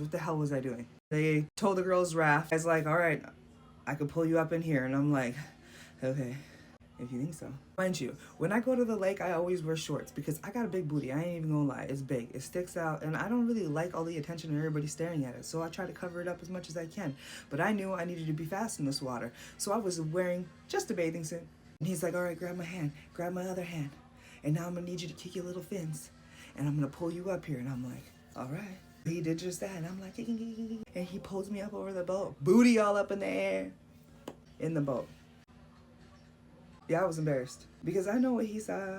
What the hell was I doing? They told the girls raft. I was like, all right, I could pull you up in here. And I'm like, okay, if you think so. Mind you, when I go to the lake, I always wear shorts because I got a big booty. I ain't even gonna lie. It's big. It sticks out. And I don't really like all the attention and everybody staring at it. So I try to cover it up as much as I can. But I knew I needed to be fast in this water. So I was wearing just a bathing suit. And he's like, all right, grab my hand. Grab my other hand. And now I'm gonna need you to kick your little fins. And I'm gonna pull you up here. And I'm like, all right. He did just that, and I'm like, and he pulls me up over the boat, booty all up in the air, in the boat. Yeah, I was embarrassed because I know what he saw.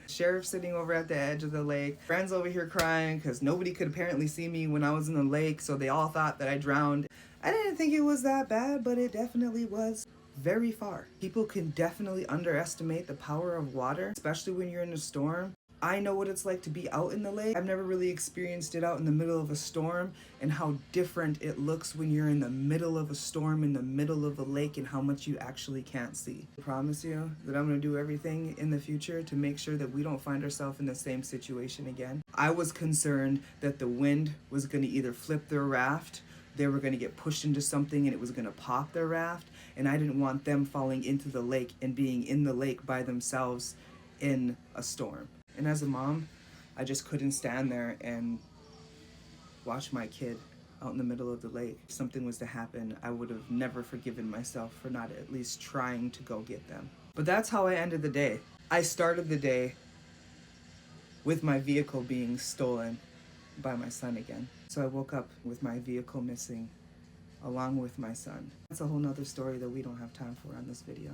Sheriff sitting over at the edge of the lake, friends over here crying because nobody could apparently see me when I was in the lake, so they all thought that I drowned. I didn't think it was that bad, but it definitely was very far. People can definitely underestimate the power of water, especially when you're in a storm. I know what it's like to be out in the lake. I've never really experienced it out in the middle of a storm and how different it looks when you're in the middle of a storm, in the middle of a lake, and how much you actually can't see. I promise you that I'm gonna do everything in the future to make sure that we don't find ourselves in the same situation again. I was concerned that the wind was gonna either flip their raft, they were gonna get pushed into something and it was gonna pop their raft, and I didn't want them falling into the lake and being in the lake by themselves in a storm. And as a mom, I just couldn't stand there and watch my kid out in the middle of the lake. If something was to happen, I would have never forgiven myself for not at least trying to go get them. But that's how I ended the day. I started the day with my vehicle being stolen by my son again. So I woke up with my vehicle missing along with my son. That's a whole nother story that we don't have time for on this video.